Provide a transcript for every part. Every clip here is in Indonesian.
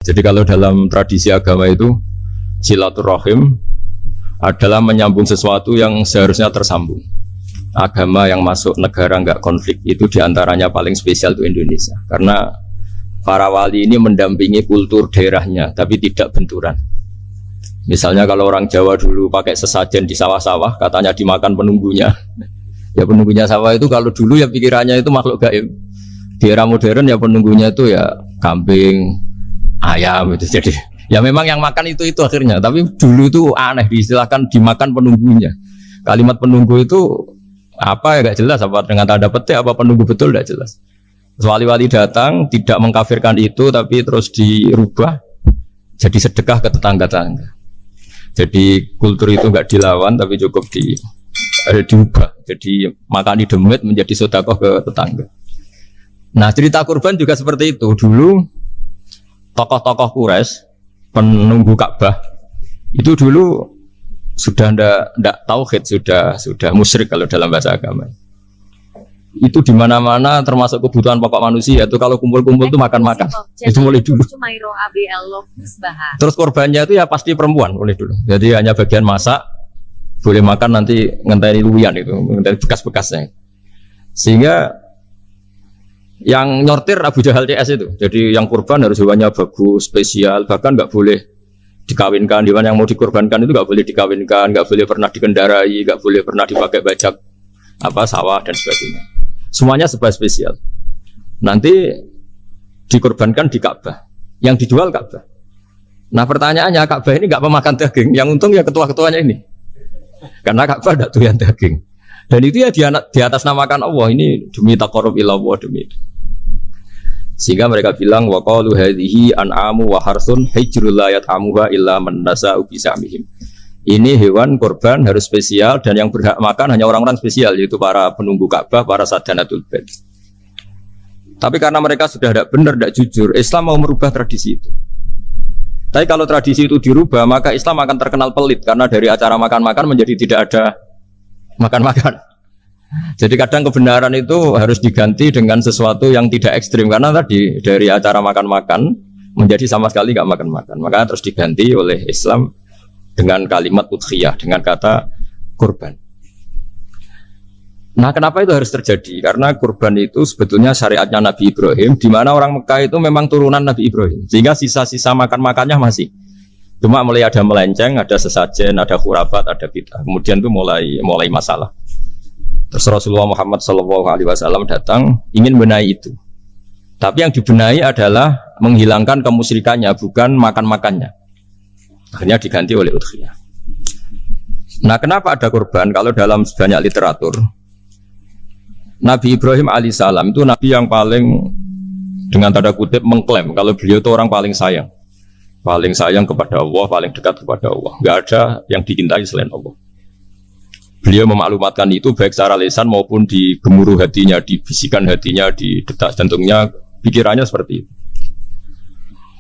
Jadi kalau dalam tradisi agama itu silaturahim adalah menyambung sesuatu yang seharusnya tersambung. Agama yang masuk negara enggak konflik itu diantaranya paling spesial itu Indonesia. Karena para wali ini mendampingi kultur daerahnya, tapi tidak benturan. Misalnya kalau orang Jawa dulu pakai sesajen di sawah-sawah, katanya dimakan penunggunya. Ya penunggunya sawah itu kalau dulu ya pikirannya itu makhluk gaib. Di era modern ya penunggunya itu ya kambing, ayam itu. Jadi ya memang yang makan itu akhirnya. Tapi dulu itu aneh diistilahkan dimakan penunggunya. Kalimat penunggu itu apa ya gak jelas, apa dengan tanda petik apa penunggu betul gak jelas. Wali-wali datang tidak mengkafirkan itu, tapi terus dirubah jadi sedekah ke tetangga-tetangga. Jadi kultur itu nggak dilawan, tapi cukup diubah. Jadi makan di demit menjadi sedekah ke tetangga. Nah cerita kurban juga seperti itu. Dulu tokoh-tokoh Quraisy penunggu Ka'bah itu dulu sudah ndak tauhid, sudah musyrik kalau dalam bahasa agama. Itu di mana-mana termasuk kebutuhan pokok manusia itu kalau kumpul-kumpul itu makan-makan. Itu mulai dulu. Terus korbannya itu ya pasti perempuan mulai dulu. Jadi hanya bagian masak, boleh makan nanti ngenteni luwian itu, ngenteni bekas-bekasnya. Sehingga yang nyortir Abu Jahal CS itu. Jadi yang kurban harus hewannya bagus, spesial, bahkan nggak boleh dikawinkan. Hewan yang mau dikorbankan itu nggak boleh dikawinkan, nggak boleh pernah dikendarai, nggak boleh pernah dipakai bajak sawah dan sebagainya. Semuanya serba spesial. Nanti dikorbankan di Ka'bah. Yang dijual Ka'bah. Nah pertanyaannya Ka'bah ini nggak pemakan daging. Yang untung ya ketua-ketuanya ini. Karena Ka'bah tidak doyan daging. Dan itu ya di atas namakan Allah. Ini demi taqarrub ila Allah, demi itu. Sehingga mereka bilang wa qalu hadhihi an'amu wa harsun hijrul la yat'amuha illa man nasa'u bi sa'mihim. Ini hewan korban harus spesial dan yang berhak makan hanya orang-orang spesial, yaitu para penunggu Ka'bah, para sadanatul bait. Tapi karena mereka sudah tidak benar, tidak jujur, Islam mau merubah tradisi itu. Tapi kalau tradisi itu dirubah, maka Islam akan terkenal pelit karena dari acara makan-makan menjadi tidak ada makan-makan. Jadi kadang kebenaran itu harus diganti dengan sesuatu yang tidak ekstrim karena tadi dari acara makan-makan menjadi sama sekali nggak makan-makan. Maka terus diganti oleh Islam dengan kalimat udhiyah, dengan kata kurban. Nah kenapa itu harus terjadi? Karena kurban itu sebetulnya syariatnya Nabi Ibrahim, di mana orang Mekah itu memang turunan Nabi Ibrahim. Sehingga sisa-sisa makan-makannya masih. Cuma mulai ada melenceng, ada sesajen, ada khurafat, ada bid'ah. Kemudian itu mulai masalah. Terus Rasulullah Muhammad SAW datang ingin benahi itu. Tapi yang dibenahi adalah menghilangkan kemusyrikannya, bukan makan-makannya. Akhirnya diganti oleh udhiyah. Nah kenapa ada kurban? Kalau dalam banyak literatur Nabi Ibrahim alaihissalam itu Nabi yang paling dengan tanda kutip mengklaim kalau beliau itu orang paling sayang kepada Allah, paling dekat kepada Allah. Gak ada yang dicintai selain Allah. Beliau memaklumatkan itu baik secara lisan maupun di gemuruh hatinya, di bisikan hatinya, di detak jantungnya, pikirannya seperti itu.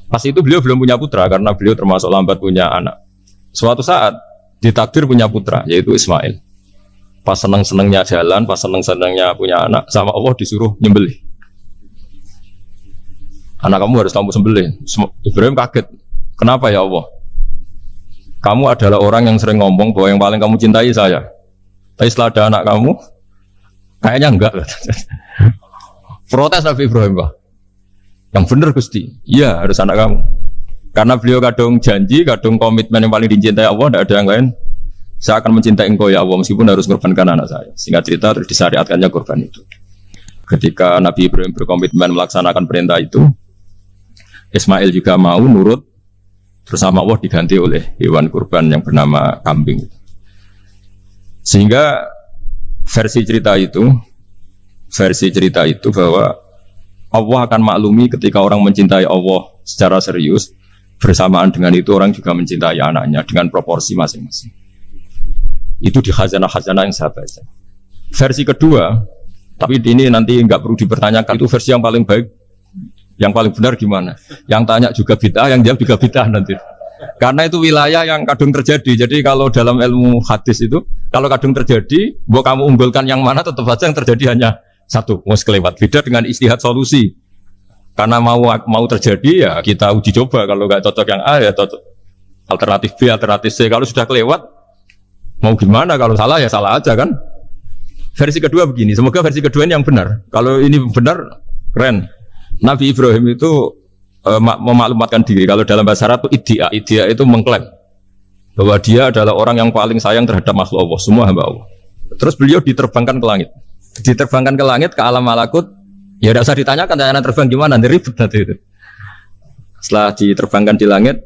Pas itu beliau belum punya putra karena beliau termasuk lambat punya anak. Suatu saat ditakdir punya putra yaitu Ismail. Pas seneng-senengnya jalan, pas seneng-senengnya punya anak, sama Allah disuruh nyembelih. Anak kamu harus kamu sembelih. Ibrahim kaget. Kenapa ya Allah? Kamu adalah orang yang sering ngomong bahwa yang paling kamu cintai saya. Tapi setelah ada anak kamu, kayaknya enggak. Protes Nabi Ibrahim, Pak. Yang benar Gusti, iya harus anak kamu. Karena beliau kadung janji, kadung komitmen yang paling dicintai Allah, tidak ada yang lain. Saya akan mencintai engkau ya Allah, meskipun harus mengorbankan anak saya. Singkat cerita, terus disyariatkannya korban itu. Ketika Nabi Ibrahim berkomitmen melaksanakan perintah itu, Ismail juga mau nurut, terus sama Allah diganti oleh hewan kurban yang bernama kambing. Sehingga versi cerita itu bahwa Allah akan maklumi ketika orang mencintai Allah secara serius, bersamaan dengan itu orang juga mencintai anaknya dengan proporsi masing-masing. Itu di khazanah-khazanah yang saya baca. Versi kedua, tapi ini nanti nggak perlu dipertanyakan, itu versi yang paling baik, yang paling benar gimana? Yang tanya juga bid'ah, yang jawab juga bid'ah nanti. Karena itu wilayah yang kadung terjadi. Jadi kalau dalam ilmu hadis itu, kalau kadung terjadi, buat kamu unggulkan yang mana, tetap saja yang terjadi hanya satu, mau kelewat. Beda dengan istihad solusi. Karena mau terjadi ya kita uji coba. Kalau nggak cocok yang A ya cocok alternatif B, alternatif C. Kalau sudah kelewat mau gimana? Kalau salah ya salah aja kan. Versi kedua begini. Semoga versi kedua ini yang benar. Kalau ini benar keren. Nabi Ibrahim itu memaklumatkan diri. Kalau dalam bahasa Arab itu iddia itu mengklaim bahwa dia adalah orang yang paling sayang terhadap makhluk Allah, semua hamba Allah. Terus beliau diterbangkan ke langit. Diterbangkan ke langit ke alam malakut. Ya tidak usah ditanyakan tanya terbang gimana, nanti ribet nanti itu. Setelah diterbangkan di langit,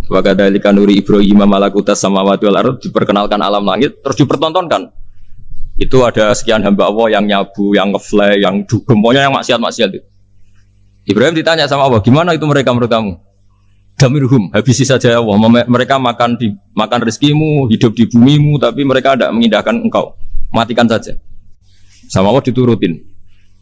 wa kadzalika nuri Ibrahim malakutas samawati wal ardh, diperkenalkan alam langit, terus dipertontonkan. Itu ada sekian hamba Allah yang nyabu, yang ngefly, yang dugem, pokoknya yang maksiat-maksiat itu. Ibrahim ditanya sama Allah, gimana itu mereka menurut kamu? Damirhum, habisi saja Allah. Mereka makan rezekimu, hidup di bumimu, tapi mereka tidak mengindahkan engkau. Matikan saja. Sama Allah diturutin.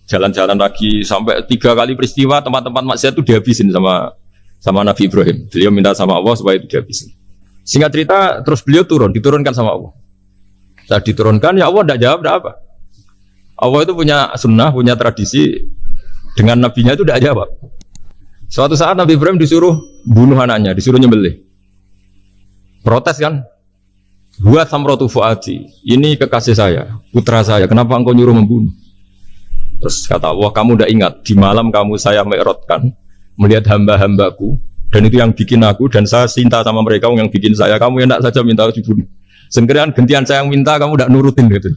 Jalan-jalan lagi sampai 3 kali peristiwa tempat-tempat maksiat itu dihabisin sama Nabi Ibrahim. Beliau minta sama Allah supaya itu dihabisin. Singkat cerita, terus beliau diturunkan sama Allah. Saat diturunkan, ya Allah tidak jawab, tidak apa. Allah itu punya sunnah, punya tradisi. Dengan nabinya itu tidak jawab. Suatu saat Nabi Ibrahim disuruh bunuh anaknya, disuruh nyembelih. Protes kan? Buat samrotu fuadi. Ini kekasih saya, putra saya. Kenapa engkau nyuruh membunuh? Terus kata Allah, kamu udah ingat di malam kamu saya mi'rajkan melihat hamba-hambaku dan itu yang bikin aku dan saya cinta sama mereka yang bikin saya. Kamu enak saja minta dibunuh. Sekarang gantian saya yang minta kamu udah nurutin gitu.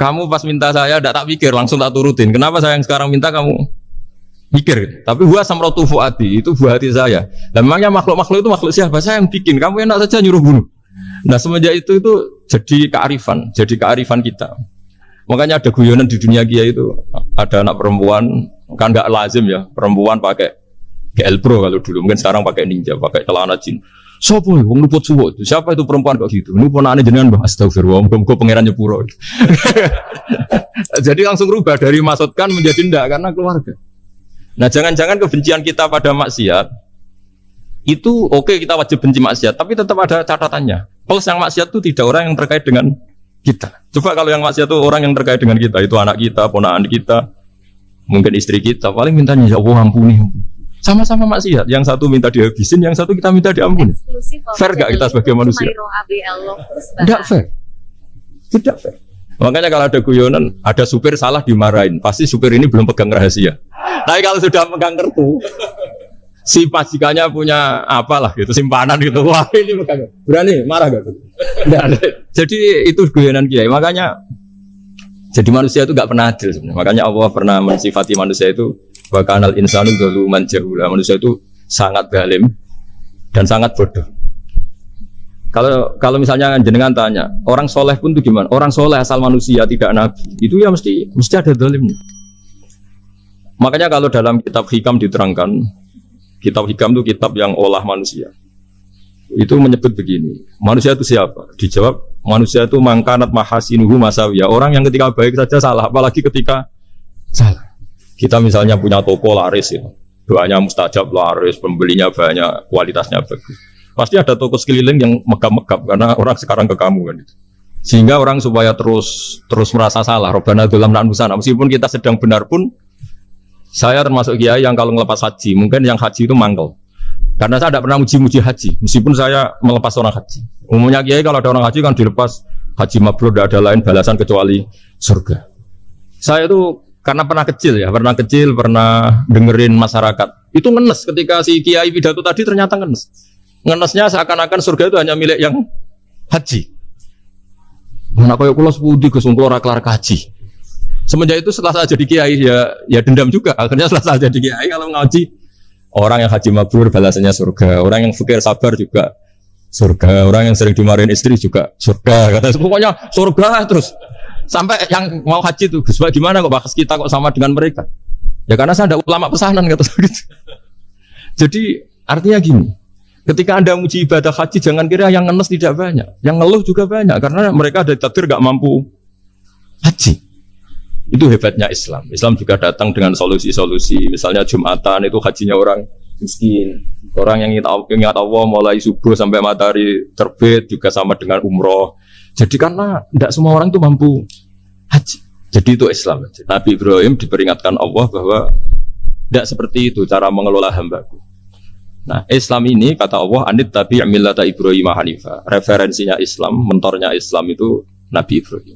Kamu pas minta saya tidak tak pikir langsung tak turutin. Kenapa saya yang sekarang minta kamu pikir? Gitu. Tapi huwa samratu fuadi itu buah hati saya. Dan memangnya makhluk-makhluk itu makhluk siapa? Saya yang bikin. Kamu enak saja nyuruh bunuh. Nah semenjak itu jadi kearifan kita. Makanya ada guyonan di dunia kiai itu ada anak perempuan kan nggak lazim ya perempuan pakai GL Pro kalau dulu mungkin sekarang pakai ninja pakai celana jin. Sopo wong luput suwo itu siapa itu perempuan kok gitu? Ini ponakane jenengan Mbah astagfirullah muga-muga pangeran nyepuro. Jadi langsung rubah dari maksudkan menjadi ndak karena keluarga. Nah jangan-jangan kebencian kita pada maksiat itu oke, kita wajib benci maksiat tapi tetap ada catatannya. Plus yang maksiat itu tidak orang yang terkait dengan kita. Coba kalau yang maksiat itu orang yang terkait dengan kita, itu anak kita, ponakan kita, mungkin istri kita, paling mintanya ya Allah ampuni. Sama-sama maksiat, yang satu minta dihabisin, yang satu kita minta diampuni. Fair gak kita sebagai manusia? Tidak fair. Tidak fair. Makanya kalau ada guyonan, ada supir salah dimarahin, pasti supir ini belum pegang rahasia. Tapi kalau sudah pegang kartu, si majikannya punya apalah gitu, simpanan gitu, wah ini pegang, berani marah gak tuh? Jadi itu guyonan kiai. Makanya jadi manusia itu gak pernah adil sebenarnya. Makanya Allah pernah mensifati manusia itu wa kanal insanu zaluman jahula. Manusia itu sangat zalim dan sangat bodoh. Kalau misalnya jenengan tanya, orang soleh pun itu gimana? Orang soleh asal manusia tidak nabi, itu ya mesti ada zalimnya. Makanya kalau dalam kitab Hikam diterangkan, kitab Hikam itu kitab yang olah manusia. Itu menyebut begini, manusia itu siapa? Dijawab, manusia itu mangkanat mahasinuhu masawiyah. Orang yang ketika baik saja salah, apalagi ketika salah. Kita misalnya punya toko laris ya, doanya mustajab laris, pembelinya banyak, kualitasnya bagus. Pasti ada toko sekeliling yang megap-megap karena orang sekarang ke kamu kan itu. Sehingga orang supaya terus merasa salah. Robbana dalam nusana, meskipun kita sedang benar pun, saya termasuk kiai yang kalau ngelepas haji, mungkin yang haji itu mangkel. Karena saya tidak pernah muji-muji haji, meskipun saya melepas orang haji. Umumnya kiai kalau ada orang haji kan dilepas haji mabrur, tidak ada lain balasan kecuali surga. Saya itu karena pernah kecil, pernah dengerin masyarakat. Itu ngenes ketika si kiai pidato tadi ternyata ngenes. Ngenesnya seakan-akan surga itu hanya milik yang haji. Mana koyo kula sepudi Gus wong kula ora kelar kaji. Semenjak itu setelah saya jadi kiai ya dendam juga. Akhirnya setelah saya jadi kiai kalau ngaji orang yang haji mabrur balasannya surga, orang yang fakir sabar juga surga, orang yang sering dimarahin istri juga surga. Kata pokoknya surga terus. Sampai yang mau haji itu, Gus, gimana kok bahas kita kok sama dengan mereka? Ya karena saya ada ulama pesanan kata gitu. Jadi artinya gini, ketika Anda muji ibadah haji jangan kira yang ngenes tidak banyak, yang ngeluh juga banyak karena mereka ada takdir gak mampu haji. Itu hebatnya Islam. Islam juga datang dengan solusi-solusi. Misalnya Jumatan itu hajinya orang miskin. Orang yang ingat Allah mulai subuh sampai matahari terbit juga sama dengan umroh. Jadi karena tidak semua orang itu mampu haji. Jadi itu Islam. Nabi Ibrahim diperingatkan Allah bahwa Tidak seperti itu cara mengelola hambaku. Nah, Islam ini kata Allah, anit tabi' millata Ibrahim Hanifah. Referensinya Islam, mentornya Islam itu Nabi Ibrahim.